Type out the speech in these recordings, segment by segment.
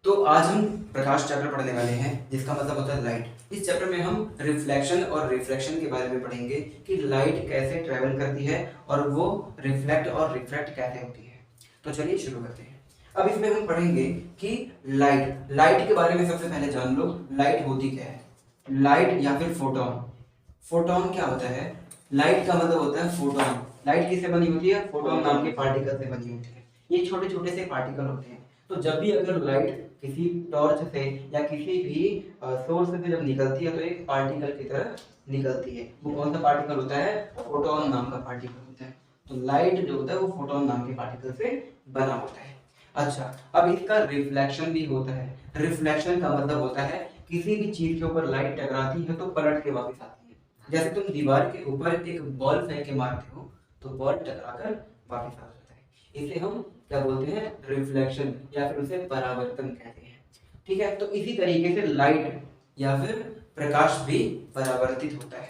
तो आज हम प्रकाश चक्र पढ़ने वाले हैं जिसका मतलब होता है लाइट। इस चैप्टर में हम रिफ्लेक्शन और रिफ्रैक्शन के बारे में पढ़ेंगे कि लाइट कैसे ट्रेवल करती है और वो रिफ्लेक्ट और रिफ्रैक्ट कैसे होती है। तो चलिए शुरू करते हैं। अब इसमें हम पढ़ेंगे कि लाइट के बारे में सबसे पहले जान लो, लाइट होती क्या है। लाइट या फिर फोटोन। फोटोन क्या होता है? लाइट का मतलब होता है फोटोन। लाइट किससे बनी होती है? फोटोन नाम के पार्टिकल से बनी होती है। ये छोटे छोटे से पार्टिकल होते हैं। तो जब भी अगर लाइट किसी टॉर्च से या किसी भी सोर्स से जब निकलती है तो एक पार्टिकल की तरह निकलती है। वो कौन सा पार्टिकल होता है? फोटोन नाम का पार्टिकल होता है। तो लाइट जो होता है वो फोटोन नाम के पार्टिकल से बना होता है। अच्छा, अब इसका रिफ्लेक्शन भी होता है। रिफ्लेक्शन का मतलब होता है किसी भी चीज के ऊपर लाइट टकराती है तो पलट के वापस आती है। जैसे तुम दीवार के ऊपर एक बॉल फेंक के मारते हो तो बॉल टकराकर वापस आ जाता है। इसे हम क्या बोलते हैं? रिफ्लेक्शन या फिर उसे परावर्तन कहते हैं। ठीक है, तो इसी तरीके से लाइट या फिर प्रकाश भी परावर्तित होता है।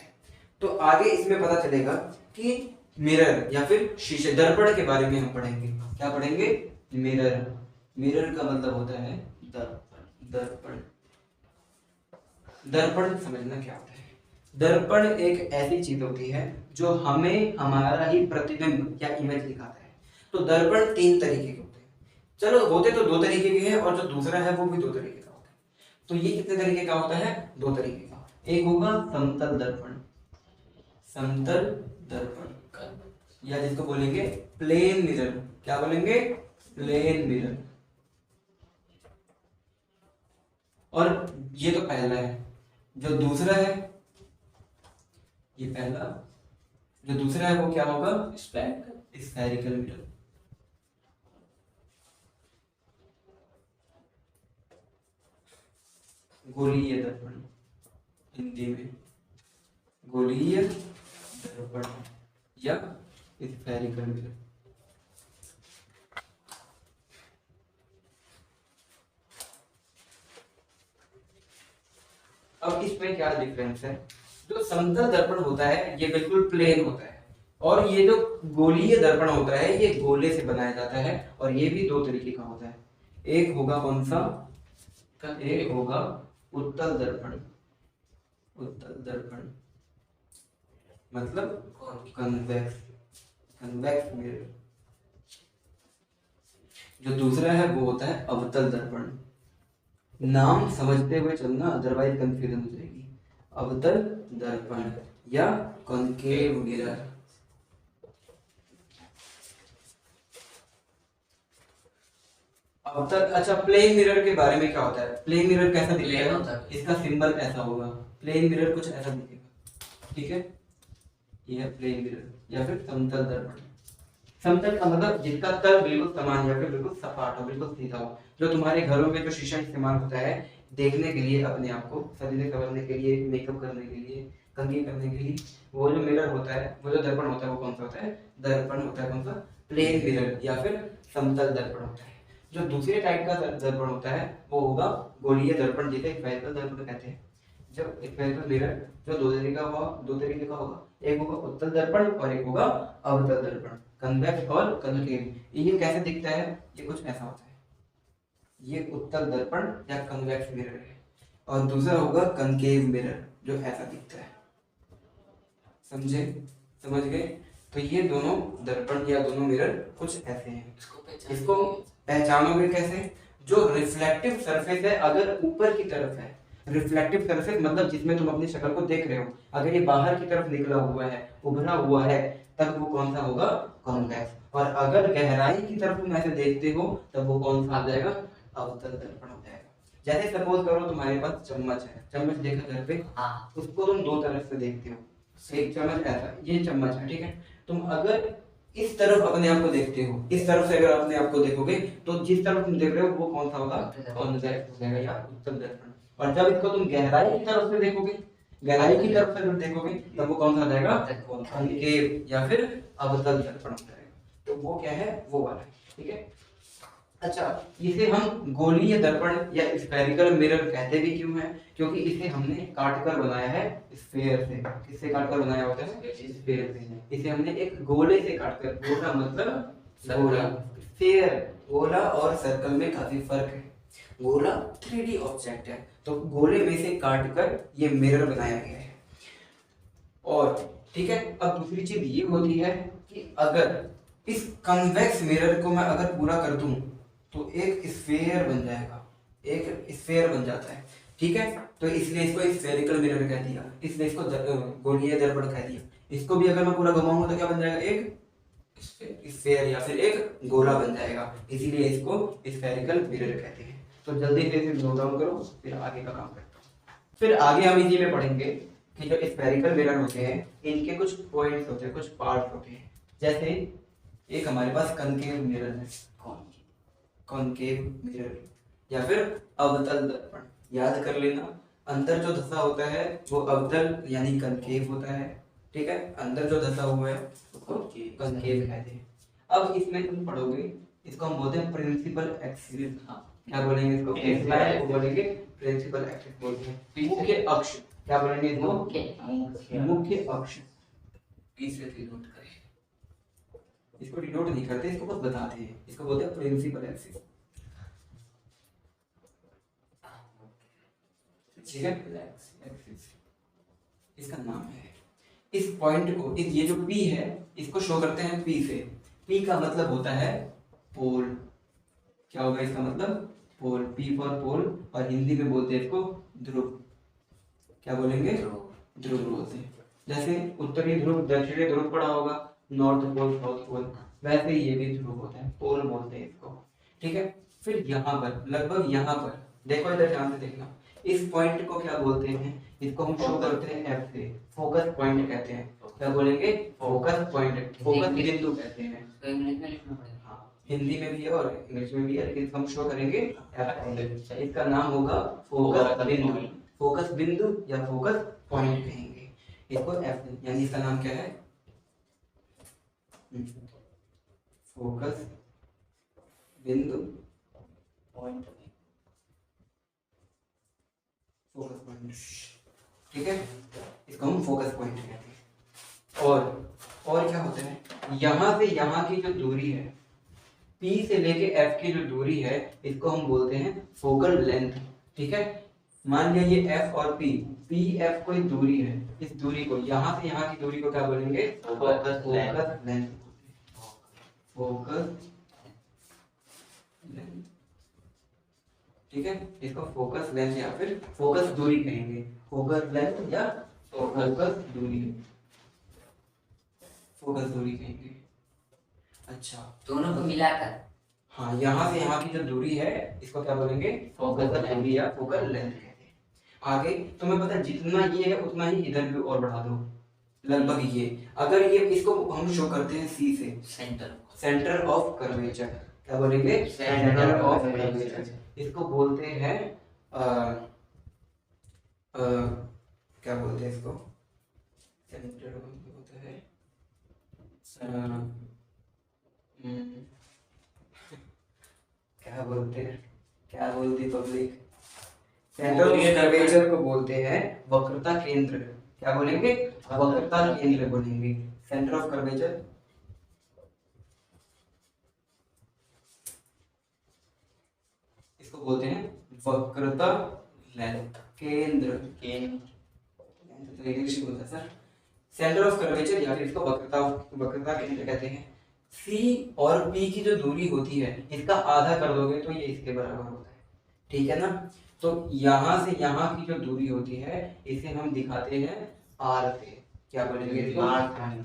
तो आगे इसमें पता चलेगा कि मिरर या फिर शीशे, दर्पण के बारे में हम पढ़ेंगे। क्या पढ़ेंगे? मिरर। मिरर का मतलब होता है दर्पण। दर्पण, दर्पण समझना क्या होता है। दर्पण एक ऐसी चीज होती है जो हमें हमारा ही प्रतिबिंब या इमेज दिखाता है। तो दर्पण तीन तरीके के होते हैं। चलो, होते तो दो तरीके के हैं और जो दूसरा है वो भी दो तरीके का होता है। तो ये कितने तरीके का होता है? दो तरीके का। एक होगा समतल दर्पण। समतल दर्पण या जिसको बोलेंगे प्लेन मिरर। क्या बोलेंगे? Plain mirror. और ये तो पहला है। जो दूसरा है, ये पहला, जो दूसरा है वो क्या होगा? Spherical mirror. गोलीय दर्पण, हिंदी में गोलीय दर्पण या स्फेरिकल मिरर। अब इसमें क्या डिफरेंस है? जो समतल दर्पण होता है ये बिल्कुल प्लेन होता है और ये जो गोलीय दर्पण होता है ये गोले से बनाया जाता है और ये भी दो तरीके का होता है। एक होगा कौन सा? एक होगा उत्तल दर्पण। उत्तल दर्पण मतलब कन्वेक्स, कन्वेक्स मिरर। जो दूसरा है वो होता है अवतल दर्पण। नाम समझते हुए चलना, अदरवाइज कंफ्यूजन हो जाएगी। अवतल दर्पण या कॉनकेव मिरर। अवतल, अच्छा, प्लेन मिरर के बारे में क्या होता है? प्लेन मिरर कैसा दिखेगा? इसका सिंबल ऐसा होगा। प्लेन मिरर कुछ ऐसा दिखेगा। ठीक है, ये है प्लेन मिरर या फिर समतल दर्पण। समतल का मतलब जिसका तल बिल्कुल समान या फिर बिल्कुल सपाट हो, बिल्कुल सीधा हो। जो तुम्हारे घरों में जो शीशा इस्तेमाल होता है देखने के लिए, अपने आप को सज से संवरने के लिए, मेकअप करने के लिए, कंघी करने के लिए, वो जो मिरर होता है, वो जो दर्पण होता है वो कौन सा होता है? दर्पण होता है। कौन सा? प्लेन मिरर या फिर समतल दर्पण होता है। जो दूसरे टाइप का दर्पण होता है वो होगा गोलीय दर्पण, जिसे स्फेरिकल दर्पण कहते हैं। जब स्फेरिकल मिरर जो दो तरीके का होगा, एक होगा उत्तल दर्पण और एक होगा अवतल दर्पण, कन्वेक्स और कनकेव। ये कैसे दिखता है? ये कुछ ऐसा होता है। ये उत्तल दर्पण या कन्वेक्स मिरर है और दूसरा होगा कनकेव मिरर जो ऐसा दिखता है। समझे? समझ गए? तो ये दोनों दर्पण या दोनों मिरर कुछ ऐसे हैं। इसको पहचानोगे कैसे? जो रिफ्लेक्टिव सरफेस है अगर ऊपर की तरफ है, रिफ्लेक्टिव सरफेस मतलब जिसमें तुम अपनी शक्ल को देख रहे हो, अगर ये बाहर की तरफ निकला हुआ है, उभरा हुआ है, तब वो कौन सा होगा? कॉन्वेक्स। और अगर गहराई की तरफ तुम ऐसे देखते हो तब वो कौन सा आ जाएगा? अवतल दर्पण हो जाएगा। जैसे सपोज करो तुम्हारे पास चम्मच है, चम्मच देखा घर पे, उसको तुम दो तरफ से देखते हो। एक चम्मच ऐसा, ये चम्मच है, ठीक है। तुम अगर इस तरफ अपने आप को देखते हो, इस तरफ से अगर अपने आप को देखोगे तो जिस तरफ तुम देख रहे हो वो कौन सा होगा? कॉन्वेक्स हो जाएगा या उत्तल दर्पण। और जब इसको तुम गहराई की तरफ से देखोगे, गहराई की तरफ से जब देखोगे तब वो कौन सा जाएगा? कॉनकेव या फिर अवतल दर्पण हो जाएगा। तो वो क्या है? वो वाला है। ठीक है। अच्छा, इसे हम गोलीय दर्पण या स्फेरिकल मिरर कहते भी क्यों हैं? क्योंकि इसे हमने काट कर बनाया है स्फेयर से। किससे काट कर बनाया होता है? स्फेयर से। इसे हमने एक गोले से काट कर, गोला मतलब गोला, स्फेयर, गोला और सर्कल में काफी फर्क है। गोला 3D ऑब्जेक्ट है, तो गोले में से काट कर ये मिरर बनाया गया है। और ठीक है, अब दूसरी चीज ये होती है कि अगर इस कन्वेक्स मिरर को मैं अगर पूरा कर दूं तो एक स्फेयर बन जाएगा, एक स्फेयर बन जाता है। ठीक है, तो इसलिए इसको स्फेरिकल मिरर कह दिया, इसलिए इसको गोलीय दर्पण कह दिया। इसको भी अगर मैं पूरा घुमाऊंगा तो क्या बन जाएगा, एक स्फेयर या फिर एक गोला बन जाएगा, इसीलिए इसको स्फेरिकल मिरर कहते हैं। तो जल्दी से इसे नोट डाउन करो, फिर आगे का काम करता हूँ। फिर आगे हम इसी में पढ़ेंगे कि जो स्फेरिकल मिरर होते हैं इनके कुछ पॉइंट्स होते हैं, कुछ पार्ट्स होते हैं। जैसे एक हमारे पास कनकेव मिरर है, कॉनकेव मिरर या फिर अवतल दर्पण। याद कर लेना, अंदर जो धसा होता है वो अवतल यानी कनकेव होता है। ठीक है, अंदर जो धसा हुआ है उसको कनकेव कहते हैं। अब इसमें तुम पढ़ोगे, इसको हम बोलते हैं प्रिंसिपल एक्सिस। क्या बोलेंगे इसको, वो बोलेंगे प्रिंसिपल एक्सिस बोलते हैं। मुख्य अक्ष क्या बोलेंगे इसको, मुख्य अक्ष। इसे डिनोट करें, इसको डिनोट नहीं करते, इसको बस बताते हैं, इसको बोलते हैं प्रिंसिपल एक्सिस। ठीक है, एक्सिस इसका नाम है। इस पॉइंट को, इस ये जो P है इसको शो करते हैं P से। P का मतलब होता है पोल। क्या होगा इसका मतलब, पोल। P फॉर पोल, और हिंदी में बोलते हैं इसको ध्रुव। क्या बोलेंगे, ध्रुव बोलते हैं। जैसे उत्तरी ध्रुव, दक्षिणी ध्रुव पड़ा होगा, नॉर्थ पोल, साउथ पोल, वैसे ही ये भी ध्रुव होता है, पोल बोलते हैं इसको। ठीक है, फिर यहाँ पर, लगभग यहाँ पर देखो, इधर ध्यान से देखना, इस पॉइंट को क्या बोलते हैं, इसको हम शो करते हैं F से, फोकस पॉइंट कहते हैं। क्या बोलेंगे, फोकस पॉइंट, फोकस बिंदु कहते हैं। तो इंग्लिश में लिखना पड़ेगा, हाँ हिंदी में भी है और इंग्लिश में भी है, लेकिन हम शो करेंगे F से। इसका नाम होगा फोकस बिंदु, फोकस बिंदु या फोकस पॉइंट कहेंगे इसको F, यानी इसका नाम क्या है, फोकस बिंदु पॉइंट, फोकस पॉइंट। ठीक है, इसको हम फोकस पॉइंट कहते हैं। और क्या होता है, यहाँ से यहाँ की जो दूरी है, P से लेके F की जो दूरी है, इसको हम बोलते हैं फोकल लेंथ। ठीक है, मान लिया ये F और P, F कोई दूरी है, इस दूरी को, यहाँ से यहाँ की दूरी को क्या बोलेंगे, फोकस लेंथ, फोकस लेंथ। ठीक है, इसको फोकस लेंथ या फिर फोकस दूरी कहेंगे, फोकस लेंथ या फोकस दूरी, फोकस दूरी कहेंगे। अच्छा, दोनों को मिलाकर, हाँ, यहाँ से यहाँ की जो दूरी है इसको क्या बोलेंगे, फोकस दूरी या फोकल लेंथ कहते हैं। आगे तुम्हें पता है, जितना ये है उतना ही इधर भी और बढ़ा दो, लगभग ये। अगर ये, इसको हम शो करते हैं C से, सेंटर ऑफ कर्वेचर। क्या बोलेंगे, सेंटर ऑफ कर्वेचर। इसको बोलते हैं क्या बोलते हैं इसको, सेंटर होता है क्या बोलती पब्लिक, सेंटर ऑफ कर्वेचर को बोलते हैं वक्रता केंद्र। क्या बोलेंगे, वक्रता केंद्र बोलेंगे, सेंटर ऑफ कर्वेचर। इसको बोलते हैं वक्रता लेंथ, केंद्र, तो इंग्लिश में बोलता है सर, सेंटर ऑफ कर्वेचर या फिर इसको वक्रता केंद्र कहते हैं। C और P की जो दूरी होती है, इसका आधा कर दोगे तो ये इसके बराबर होता है। ठीक है ना, तो यहाँ से यहाँ की जो दूरी होती है इसे हम दिखाते हैं R से। क्या बोलेंगे इसको,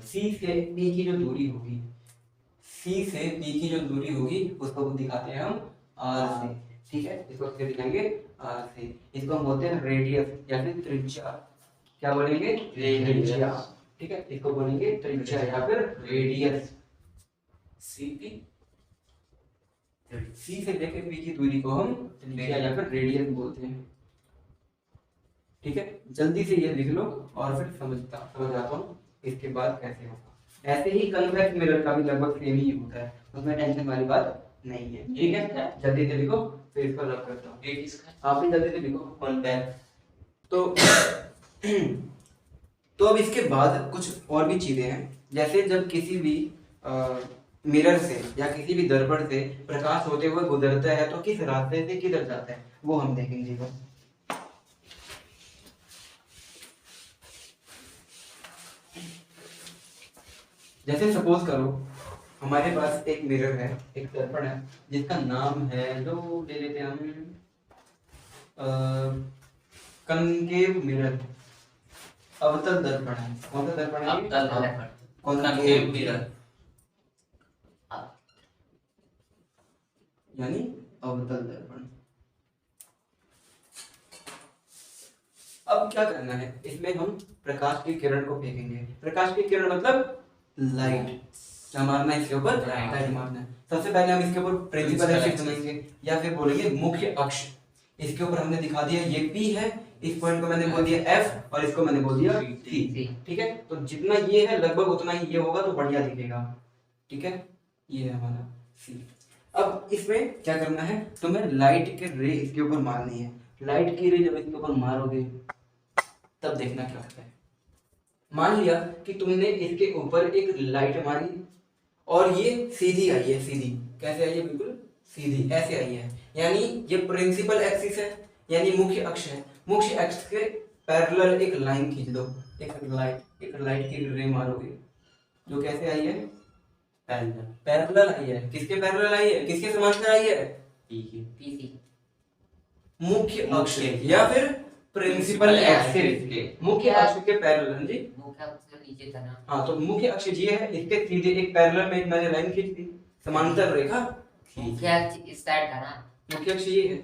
C से P की जो दूरी होगी, C से P की जो दूरी होगी उसको दिखाते हैं हम R से। ठीक है, इसको कैसे दिखाएंगे, R से। इसको हम बोलते हैं रेडियस या फिर त्रिज्या। क्या बोलेंगे, त्रिज्या। ठीक है, इसको बोलेंगे त्रिज्या या फिर रेडियस। C से लेकर P की दूरी को हम त्रिज्या या फिर रेडियस बोलते हैं। ठीक है, जल्दी से ये लिख लो और फिर समझ आता हूँ इसके बाद कैसे होगा। ऐसे ही कन्वेक्स मिरर का भी लगभग सेम ही होता है, उसमें टेंशन वाली बात नहीं है। ठीक है, जल्दी से लिखो, फिर इसको रब करता हूँ। आप भी जल्दी से लिखो। तो अब इसके बाद कुछ और भी चीजें हैं, जैसे जब किसी भी मिरर से या किसी भी दर्पण से प्रकाश होते हुए गुजरता है तो किस रास्ते से किधर जाता है वो हम देखेंगे बस। जैसे सपोज करो हमारे पास एक मिरर है, एक दर्पण है जिसका नाम है, जो ले लेते हैं हम कनकेव मिरर, अवतल दर्पण है। कौन सा दर्पण है? अवतल दर्पण, कनकेव मिरर यानी अवतल दर्पण। अब क्या करना है, इसमें हम प्रकाश की किरण को फेंकेंगे। प्रकाश की किरण मतलब लाइट, क्या मारना है इसके ऊपर? लाइट मारना है। सबसे पहले हम इसके ऊपर प्रिंसिपल एक्सिस बनाएंगे या फिर बोलेंगे मुख्य अक्ष। इसके ऊपर हमने दिखा दिया ये P है, इस पॉइंट को मैंने बोल दिया F और इसको मैंने बोल दिया T। ठीक है, तो जितना ये है लगभग उतना ही ये होगा तो बढ़िया दिखेगा। ठीक है, ये है हमारा C। अब इसमें क्या करना है, तुम्हें लाइट के रे इसके ऊपर मारनी है। लाइट की रे जब इसके ऊपर मारोगे तब देखना क्या होता है। मान लिया कि तुमने इसके ऊपर एक लाइट मारी और ये सीधी आई है। सीधी कैसे आई है? बिल्कुल सीधी ऐसे आई है, यानी ये प्रिंसिपल एक्सिस है, यानी मुख्य अक्ष है। मुख्य अक्ष के पैरेलल एक लाइन खींच दो, एक लाइट की रे मारोगे जो कैसे आई है? पैरेलल आई है। किसके पैरेलल आई है? किसके समांतर आई है? पीसी मुख्य अक्ष या फिर प्रिंसिपल एक्सिस के मुख्य अक्ष के पैरेलल। जी मुख्य अक्ष नीचे था ना? हाँ, तो मुख्य अक्ष ये है, इसके सीधे एक पैरेलल में एक मैंने लाइन खींच दी, समांतर रेखा। मुख्य अक्ष इस साइड था ना? मुख्य अक्ष ये है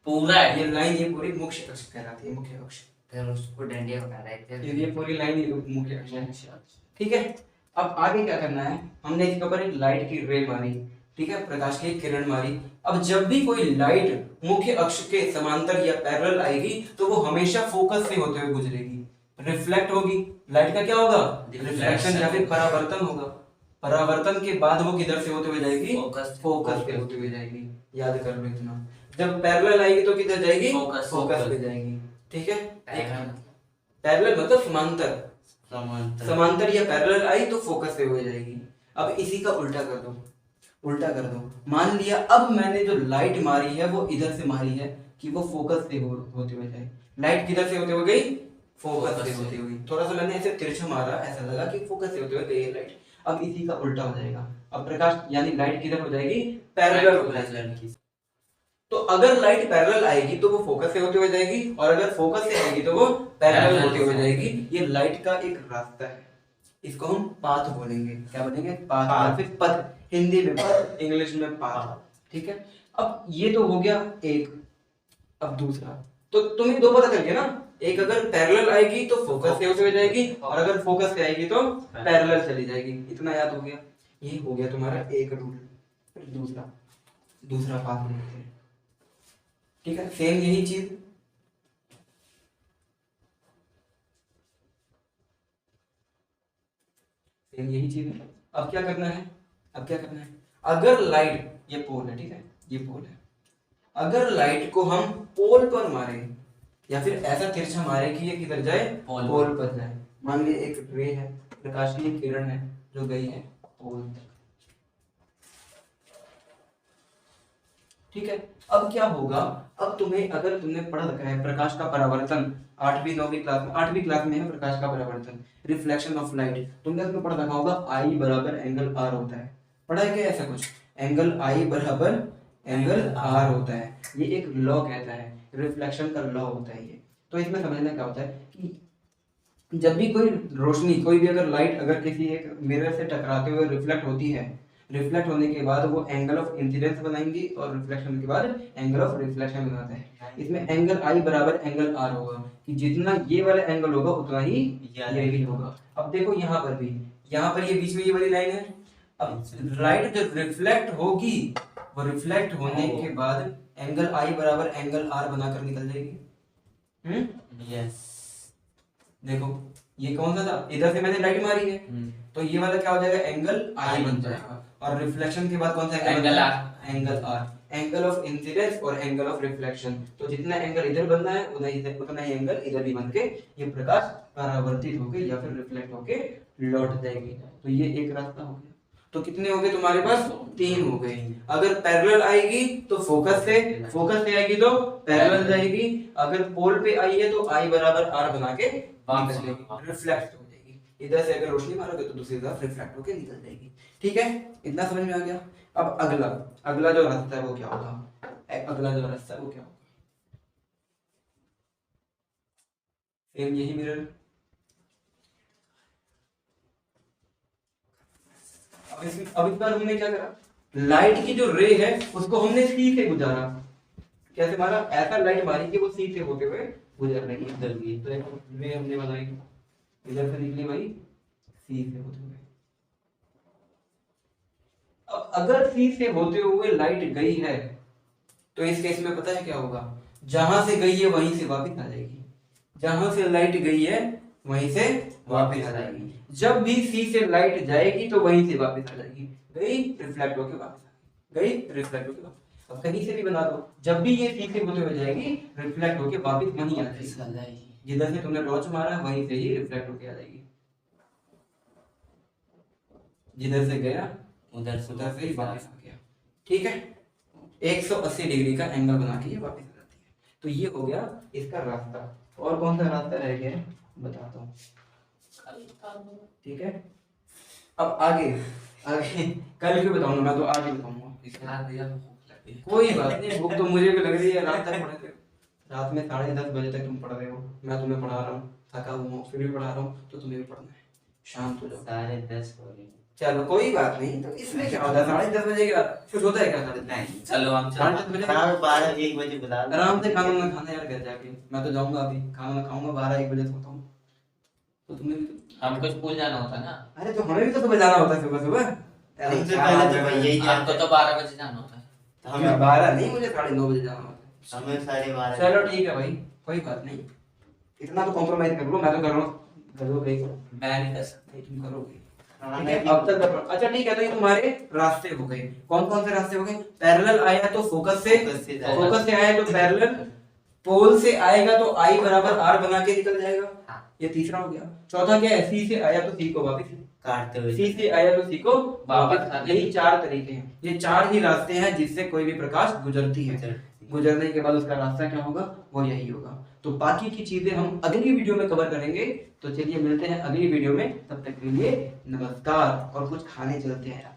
पूरा है ये लाइन, ये पूरी मुख्य अक्ष कहलाती है। मुख्य अक्ष, फिर उसको डंडे बता रहे थे। ये पूरी लाइन ही मुख्य अक्ष है। ठीक है, अब आगे क्या करना है, हमने इसके ऊपर एक लाइट की रे मारी, ठीक है, प्रकाश की किरण मारी। अब जब भी कोई लाइट मुख्य अक्ष के समांतर या पैरेलल आएगी तो वो हमेशा फोकस से होते हुए गुजरेगी, रिफ्लेक्ट होगी। लाइट का क्या होगा? रिफ्लेक्शन या फिर परावर्तन होगा। परावर्तन के बाद वो किधर से होते हुए जाएगी? फोकस पे होते हुए जाएगी। याद कर लो इतना। जब पैरेलल आएगी तो किधर जाएगी? फोकस पे जाएगी। ठीक है, पैरेलल मतलब समांतर, समांतर या पैरेलल आई तो फोकस पे हो जाएगी। अब इसी का उल्टा कर दो, उल्टा कर दो। मान लिया अब मैंने जो लाइट मारी है वो इधर से मारी है कि वो फोकस से होते हुए जाए। लाइट किधर से होते हुए गई? फोकस से होते हुए। थोड़ा सा मैंने ऐसे तिरछा मारा, ऐसा लगा कि फोकस से होते हुए गई लाइट। अब इसी का उल्टा हो जाएगा। अब प्रकाश यानी लाइट किधर हो जाएगी? पैरेलल हो जाएगी। तो अगर लाइट पैरेलल आएगी तो वो फोकस से होते हुए जाएगी, और अगर फोकस से आएगी तो वो पैरेलल होते हुए जाएगी। ये लाइट का एक रास्ता है, इसको हम पाथ बोलेंगे। क्या बोलेंगे? पाथ या फिर पथ। हिंदी में पथ, इंग्लिश में पाथ। ठीक है, अब ये तो हो गया एक। अब दूसरा, तो तुम्हें दो पता चल गया ना, एक अगर पैरेलल आएगी तो फोकस से होते हुए जाएगी, और अगर फोकस से आएगी तो पैरेलल चली जाएगी। इतना याद हो गया। ये हो गया तुम्हारा एक रूल। फिर दूसरा पाथ देखते हैं। ठीक है, सेम यही चीज, सेम यही चीज है। अब क्या करना है, अब क्या करना है, अगर लाइट, ये पोल है, ठीक है, ये पोल है, अगर लाइट को हम पोल पर मारे या फिर ऐसा तिरछा मारे कि ये किधर जाए? पोल पर जाए। मान लीजिए एक रे है, प्रकाश की किरण है जो गई है पोल तक। ठीक है, अब क्या होगा, अब तुम्हें, अगर तुमने पढ़ा रखा है प्रकाश का परावर्तन, 8वीं 9वीं क्लास में, 8वीं क्लास में है प्रकाश का परावर्तन, रिफ्लेक्शन ऑफ लाइट, तुमने इसमें पढ़ा रखा होगा I बराबर एंगल R होता है। पढ़ा है क्या ऐसा कुछ? एंगल I बराबर एंगल R होता है। ये एक लॉ कहता है, रिफ्लेक्शन का लॉ होता है ये। तो इसमें समझना क्या होता है कि जब भी कोई रोशनी, कोई भी अगर लाइट अगर किसी एक मिरर से टकराते हुए रिफ्लेक्ट होती है, रिफ्लेक्ट होने के बाद वो एंगल ऑफ इंसिडेंस बनाएंगी और रिफ्लेक्शन के बाद एंगल ऑफ रिफ्लेक्शन बनाता है। इसमें एंगल I बराबर एंगल R होगा, कि जितना ये वाला एंगल होगा उतना ही ये भी होगा। अब देखो यहाँ पर भी, यहाँ पर ये बीच में ये वाली लाइन है। अब लाइट जो रिफ्लेक्ट होगी वो रिफ्लेक्ट होने के बाद एंगल I बराबर एंगल R बनाकर निकल जाएगी। यस, देखो ये कौन सा था? इधर से मैंने लाइट मारी है, तो ये वाला क्या हो जाएगा? एंगल I बन जाएगा। और रिफ्लेक्शन के बाद कौन सा angle? Angle R। Angle of incidence और एंगल ऑफ रिफ्लेक्शन, तो जितना एंगल इधर बनना है उतना ही एंगल इधर भी बन के ये प्रकाश परावर्तित होके या फिर रिफ्लेक्ट होके लौट जाएगी। तो ये एक रास्ता हो गया। तो कितने हो गए तुम्हारे पास? 3 हो गए। अगर पैरेलल आएगी तो फोकस से आएगी तो पैरेलल जाएगी। अगर पोल पे आई है तो आई बराबर आर बना के वापस लेगी, रिफ्लेक्ट हो जाएगी। इधर से अगर रोशनी मारोगे तो दूसरी तरफ रिफ्लेक्ट होके निकल जाएगी। ठीक है, इतना समझ में आ गया। अब अगला जो रास्ता है वो क्या होगा? अगला जो रास्ता है वो क्या होगा? सेम यही मिरर, अब इस बार हमने क्या करा, लाइट की जो रे है उसको हमने सी से गुजारा। कैसे मारा? ऐसा लाइट मारी कि वो सी से होते हुए गुजर रही है, जल गई। तो देखो रे हमने बनाई, इधर से निकली भाई सी से होते हुए। अब अगर सी से होते हुए लाइट गई है तो इस केस में पता है क्या होगा? जहां से गई है वहीं से वापस आ जाएगी। जहां से लाइट गई है वहीं से वापस आ जाएगी। जब भी सी से लाइट जाएगी तो वहीं से वापस आ जाएगी। गई, रिफ्लेक्ट होकर वापस आ गई, गई, रिफ्लेक्ट होकर वापस। अब कहीं से भी बना दो, जब भी ये सी से होते हुए जाएगी रिफ्लेक्ट होकर वापस वहीं आ जाएगी। जिधर से तुमने टॉर्च मारा वहीं से ही रिफ्लेक्ट होकर आ जाएगी। जिधर से गया उधर से ही वापस आ गया। ठीक है, 180 डिग्री का एंगल बना के ये वापस आ जाती है। तो ये हो गया इसका रास्ता। और कौन सा रास्ता रह गया बताता हूँ। ठीक है, अब आगे कल क्यों बताऊंगा, मैं तो आज ही बताऊंगा। कोई बात नहीं, भूख तो मुझे भी लग रही है। रात तक पढ़े थे, रात में 10:30 बजे तक तुम पढ़ रहे हो, मैं तुम्हें पढ़ा रहा हूँ, थका हुआ हूँ फिर भी पढ़ा रहा हूँ, तो तुम्हें भी पढ़ना है। शांत हो जाओ। 10:30 हो गए। चलो कोई बात नहीं, तो इसमें क्या होता है? 10:30 बजे के बाद कुछ होता है क्या? नहीं, चलो हम 10:30 बजे 12-1 बजे बुला लो। आराम से खाना ना खाना यार घर जाके। मैं तो जाऊंगा अभी, खाना ना खाऊंगा, 12-1 बजे सोता हूँ। तो तुम्हें भी हमको स्कूल जाना होता ना। अरे तो हमें भी तो सुबह जाना होता है, सुबह सुबह। हमसे पहले तो भाई यही हमको तो 12 बजे जाना होता है। हमें 12 नहीं, मुझे 9:30 बजे जाना होता है। हमें 12:30। चलो ठीक है भाई, कोई बात नहीं, इतना तो कॉम्प्रोमाइज कर लो। मैं तो कर रहा हूँ, कर लो भाई, मैं नहीं कर सकता। तुम करोगे। हाँ, ठीक है, अब तक अच्छा ठीक है। तो ये तुम्हारे रास्ते हो गए। कौन कौन से रास्ते हो गए? पैरेलल आया तो फोकस से आया तो पैरेलल, पोल से आएगा तो आई बराबर आर बना के निकल जाएगा। ये तीसरा हो गया। चौथा क्या है? सी से आया तो सी को वापस काटते हुए, सी से आया तो सी को वापस। यही 4 तरीके हैं, ये 4 ही रास्ते हैं जिससे कोई भी प्रकाश गुजरती है। गुजरने के बाद उसका रास्ता क्या होगा? वो यही होगा। तो बाकी की चीजें हम अगली वीडियो में कवर करेंगे। तो चलिए मिलते हैं अगली वीडियो में, तब तक के लिए नमस्कार। और कुछ खाने चलते हैं।